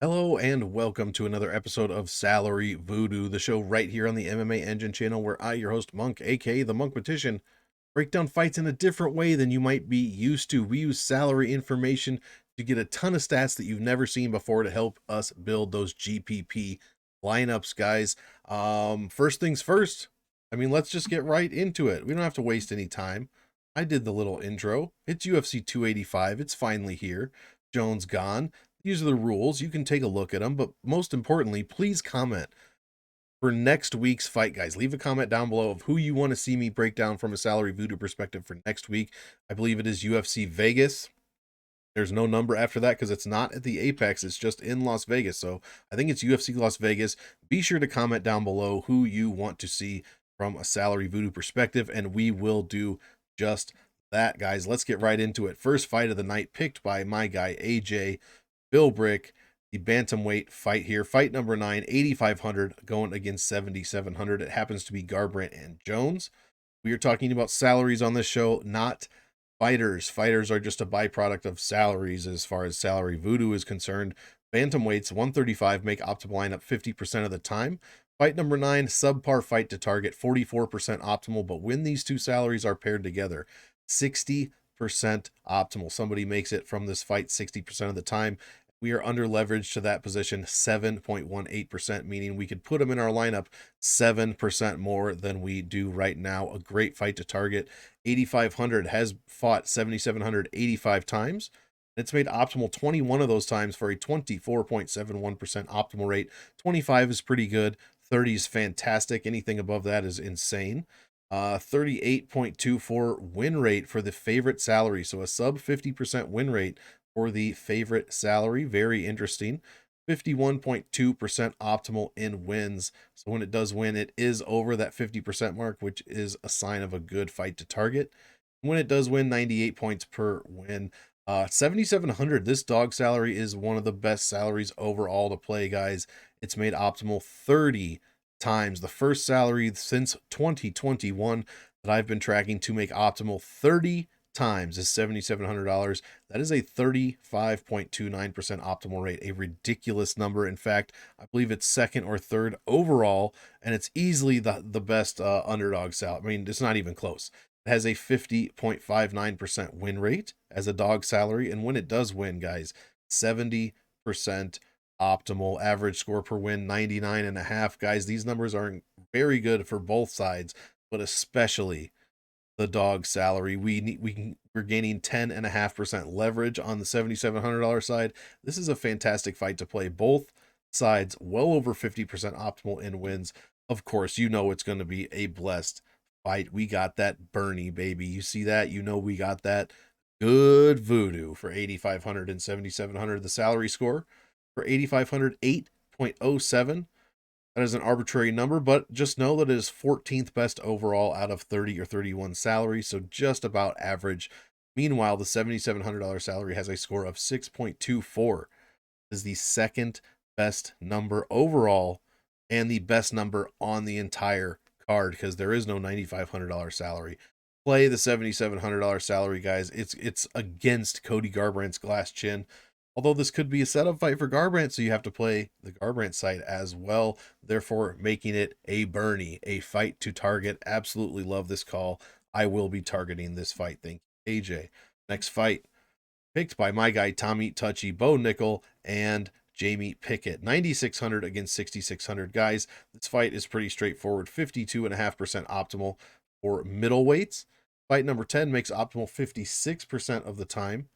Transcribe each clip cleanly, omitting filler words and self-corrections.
Hello and welcome to another episode of Salary Voodoo, the show right here on the MMA Engine channel where I, your host Monk, aka the Monkmatician, break down fights in a different way than you might be used to. We use salary information to get a ton of stats that you've never seen before to help us build those GPP lineups, guys. First things first, let's just get right into it. We don't have to waste any time. I did the little intro. It's UFC 285. It's finally here. Jones gone. These are the rules. You can take a look at them, but most importantly, please comment for next week's fight, guys. Leave a comment down below of who you want to see me break down from a Salary Voodoo perspective for next week. I believe it is UFC Vegas. There's no number after that because it's not at the Apex. It's just in Las Vegas. So I think it's UFC Las Vegas. Be sure to comment down below who you want to see from a Salary Voodoo perspective, and we will do just that, guys. Let's get right into it. First fight of the night picked by my guy, AJ Bill Brick, the bantamweight fight here. Fight number 9, 8,500 going against 7,700. It happens to be Garbrandt and Jones. We are talking about salaries on this show, not fighters. Fighters are just a byproduct of salaries as far as Salary Voodoo is concerned. Bantamweights, 135, make optimal lineup 50% of the time. Fight number 9, subpar fight to target, 44% optimal, but when these two salaries are paired together, 60% optimal. Somebody makes it from this fight 60% of the time. We are under leveraged to that position 7.18%, meaning we could put them in our lineup 7% more than we do right now. A great fight to target. 8,500 has fought 7,785 times. It's made optimal 21 of those times for a 24.71% optimal rate. 25 is pretty good. 30 is fantastic. Anything above that is insane. 38.24 win rate for the favorite salary. So a sub 50% win rate for the favorite salary. Very interesting. 51.2% optimal in wins. So when it does win, it is over that 50% mark, which is a sign of a good fight to target. When it does win, 98 points per win. 7,700. This dog salary is one of the best salaries overall to play, guys. It's made optimal 30 times. The first salary since 2021 that I've been tracking to make optimal 30 times is $7,700. That is a 35.29% optimal rate, a ridiculous number. In fact, I believe it's second or third overall, and it's easily the best underdog salary. I mean, it's not even close. It has a 50.59% win rate as a dog salary, and when it does win, guys, 70% optimal. Average score per win 99.5. Guys, these numbers are very good for both sides, but especially the dog salary. We're gaining 10.5% leverage on the $7,700 side. This is a fantastic fight to play. Both sides well over 50% optimal in wins. Of course, you know it's going to be a blessed fight. We got that Bernie, baby. You see that? You know we got that good voodoo for 8,500 and 7,700. The salary score for 8,500, 8.07. That is an arbitrary number, but just know that it is 14th best overall out of 30 or 31 salaries, so just about average. Meanwhile, the $7,700 salary has a score of 6.24. Is the second best number overall and the best number on the entire card because there is no $9,500 salary. Play the $7,700 salary, guys. It's against Cody Garbrandt's glass chin. Although this could be a setup fight for Garbrandt, so you have to play the Garbrandt side as well, therefore making it a Bernie, a fight to target. Absolutely love this call. I will be targeting this fight. Thank you, AJ. Next fight, picked by my guy Tommy Touchy, Bo Nickal, and Jamie Pickett. 9,600 against 6,600. Guys, this fight is pretty straightforward. 52.5% optimal for middleweights. Fight number 10 makes optimal 56% of the time.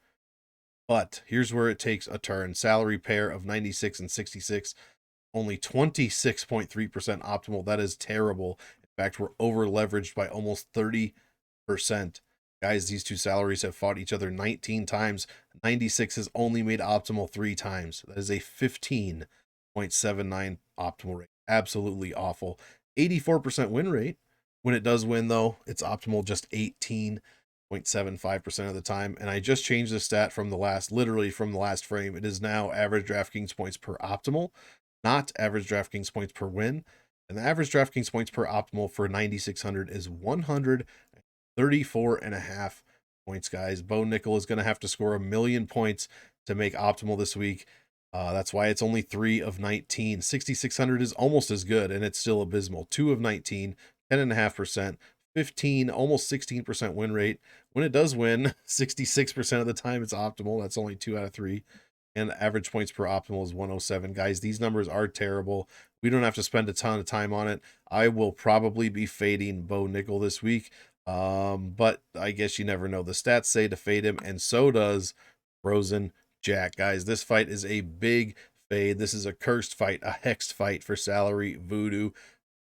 But here's where it takes a turn. Salary pair of 96 and 66, only 26.3% optimal. That is terrible. In fact, we're over leveraged by almost 30%. Guys, these two salaries have fought each other 19 times. 96 has only made optimal 3 times. That is a 15.79 optimal rate. Absolutely awful. 84% win rate. When it does win, though, it's optimal just 18.75% of the time. And I just changed the stat from literally from the last frame. It is now average DraftKings points per optimal, not average DraftKings points per win. And the average DraftKings points per optimal for 9,600 is 134.5 points, guys. Bo Nickal is going to have to score 1,000,000 points to make optimal this week. That's why it's only 3 of 19. 6,600 is almost as good, and it's still abysmal. 2 of 19, 10.5%, 15, almost 16% win rate. When it does win, 66% of the time it's optimal. That's only 2 out of 3. And average points per optimal is 107. Guys, these numbers are terrible. We don't have to spend a ton of time on it. I will probably be fading Bo Nickal this week. But I guess you never know. The stats say to fade him, and so does Frozen Jack. Guys, this fight is a big fade. This is a cursed fight, a hexed fight for Salary Voodoo.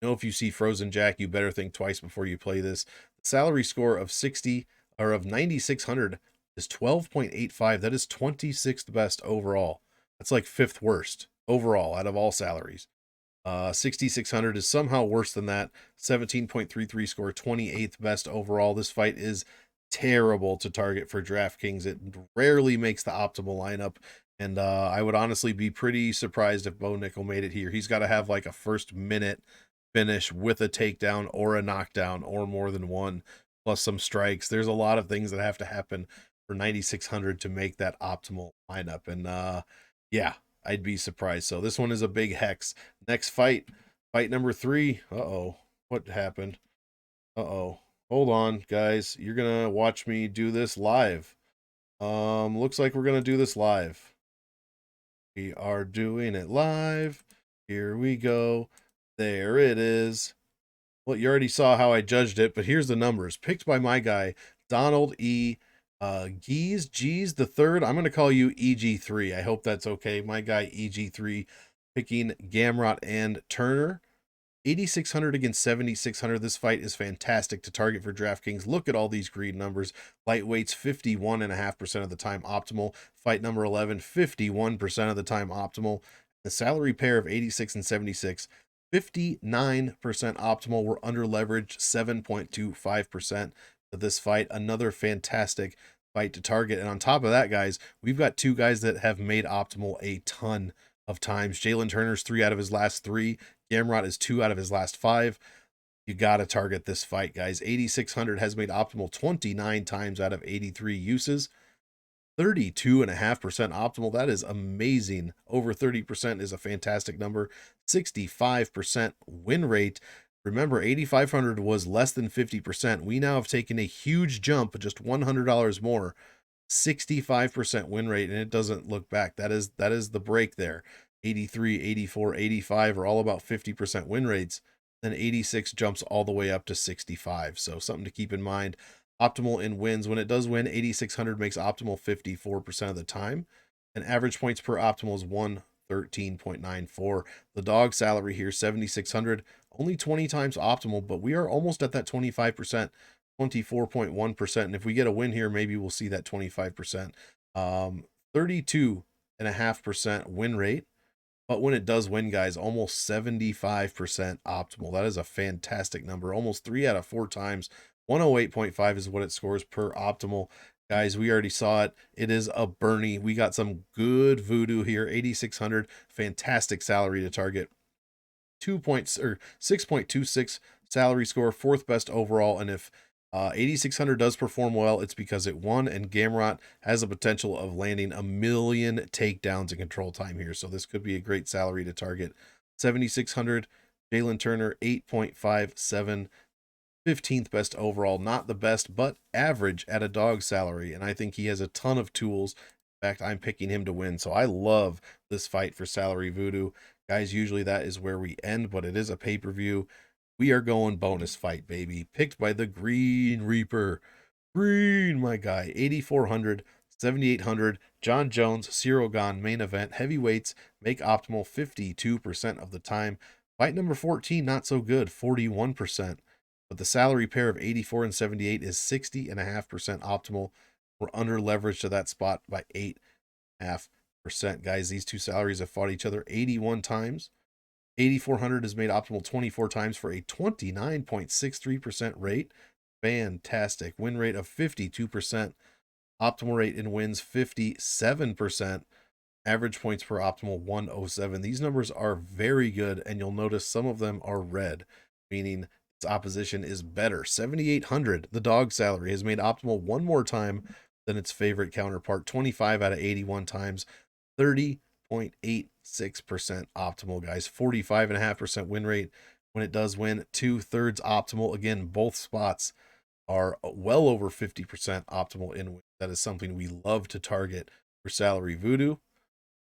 You know, if you see Frozen Jack, you better think twice before you play this. The salary score of 60 or of 9,600 is 12.85. That is 26th best overall. That's like 5th worst overall out of all salaries. 6,600 is somehow worse than that. 17.33 score, 28th best overall. This fight is terrible to target for DraftKings. It rarely makes the optimal lineup. And I would honestly be pretty surprised if Bo Nickal made it here. He's got to have like a first minute finish with a takedown or a knockdown or more than one, plus some strikes. There's a lot of things that have to happen for 9,600 to make that optimal lineup. And yeah, I'd be surprised. So this one is a big hex. Next fight number 3. Uh-oh, what happened? Uh-oh, hold on, guys. You're gonna watch me do this live. Looks like we're gonna do this live. We are doing it live. Here we go. There it is. Well, you already saw how I judged it, but here's the numbers. Picked by my guy, Donald E. G's the third. I'm going to call you EG3. I hope that's okay. My guy, EG3, picking Gamrot and Turner. 8,600 against 7,600. This fight is fantastic to target for DraftKings. Look at all these green numbers. Lightweights, 51.5% of the time optimal. Fight number 11, 51% of the time optimal. The salary pair of 86 and 76, 59% optimal. We're under leveraged, 7.25% of this fight. Another fantastic fight to target. And on top of that, guys, we've got 2 guys that have made optimal a ton of times. Jalen Turner's 3 out of his last 3. Gamrot is 2 out of his last 5. You got to target this fight, guys. 8,600 has made optimal 29 times out of 83 uses. 32.5% optimal. That is amazing. Over 30% is a fantastic number. 65% win rate. Remember, 8,500 was less than 50%. We now have taken a huge jump, just $100 more. 65% win rate, and it doesn't look back. That is the break there. 83, 84, 85 are all about 50% win rates. Then 86 jumps all the way up to 65. So something to keep in mind. Optimal in wins. When it does win, 8,600 makes optimal 54% of the time. And average points per optimal is 113.94. The dog salary here, 7,600, only 20 times optimal, but we are almost at that 25%. 24.1%. And if we get a win here, maybe we'll see that 25%. 32.5% win rate. But when it does win, guys, almost 75% optimal. That is a fantastic number. Almost 3 out of 4 times. 108.5 is what it scores per optimal. Guys, we already saw it. It is a Bernie. We got some good voodoo here. 8,600, fantastic salary to target. 6.26 salary score, 4th best overall. And if 8,600 does perform well, it's because it won, and Gamrot has the potential of landing 1,000,000 takedowns in control time here. So this could be a great salary to target. 7,600, Jalen Turner, 8.57, 15th best overall. Not the best, but average at a dog salary. And I think he has a ton of tools. In fact, I'm picking him to win. So I love this fight for Salary Voodoo. Guys, usually that is where we end, but it is a pay-per-view. We are going bonus fight, baby. Picked by the Green Reaper. Green, my guy. 8,400, 7,800. John Jones, Cyril Gane, main event. Heavyweights make optimal 52% of the time. Fight number 14, not so good, 41%. But the salary pair of 84 and 78 is 60.5% optimal. We're under leveraged to that spot by 8.5%. Guys, these two salaries have fought each other 81 times. 8,400 is made optimal 24 times for a 29.63% rate. Fantastic. Win rate of 52%. Optimal rate in wins 57%. Average points per optimal 107. These numbers are very good, and you'll notice some of them are red, meaning its opposition is better. 7,800, the dog salary, has made optimal one more time than its favorite counterpart. 25 out of 81 times. 0.86% optimal, guys. 45.5% win rate when it does win. 2/3 optimal. Again, both spots are well over 50% optimal in win. That is something we love to target for Salary Voodoo.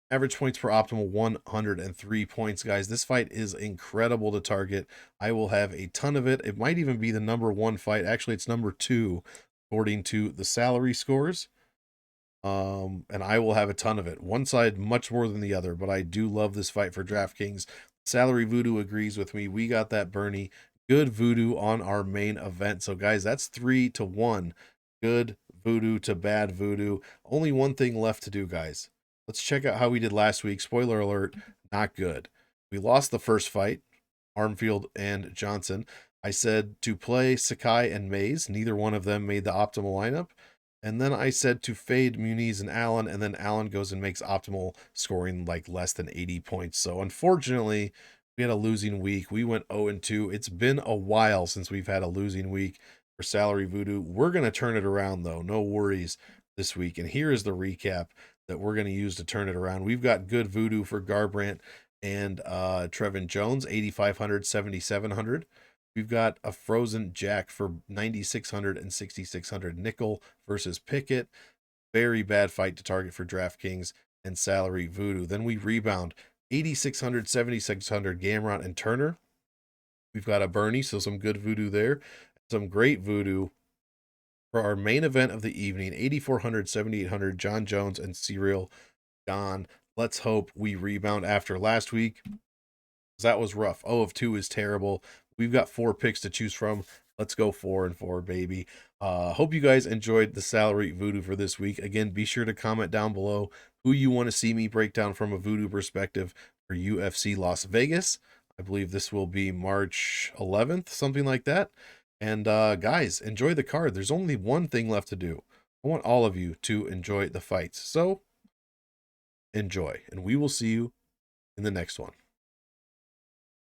Average points per optimal, 103 points, guys. This fight is incredible to target. I will have a ton of it. It might even be the #1 fight. Actually, it's #2 according to the salary scores. And I will have a ton of it. One side much more than the other, but I do love this fight for DraftKings. Salary Voodoo agrees with me. We got that Bernie. Good Voodoo on our main event. So, guys, that's 3-1. Good Voodoo to bad Voodoo. Only one thing left to do, guys. Let's check out how we did last week. Spoiler alert, not good. We lost the first fight, Armfield and Johnson. I said to play Sakai and Mays. Neither one of them made the optimal lineup. And then I said to fade Muniz and Allen, and then Allen goes and makes optimal, scoring like less than 80 points. So unfortunately, we had a losing week. We went 0-2. It's been a while since we've had a losing week for Salary Voodoo. We're going to turn it around, though. No worries this week. And here is the recap that we're going to use to turn it around. We've got good Voodoo for Garbrandt and Trevin Jones, 8,500, 7,700. We've got a frozen Jack for 9,600 and 6,600. Nickal versus Pickett. Very bad fight to target for DraftKings and Salary Voodoo. Then we rebound 8,600, 7,600. Gamrot and Turner. We've got a Bernie, so some good Voodoo there. Some great Voodoo for our main event of the evening. 8,400, 7,800. John Jones and Serial Gane. Let's hope we rebound after last week. That was rough. 0-2 is terrible. We've got 4 picks to choose from. Let's go 4-4, baby. Hope you guys enjoyed the Salary Voodoo for this week. Again, be sure to comment down below who you want to see me break down from a Voodoo perspective for UFC Las Vegas. I believe this will be March 11th, something like that. And guys, enjoy the card. There's only one thing left to do. I want all of you to enjoy the fights. So enjoy, and we will see you in the next one.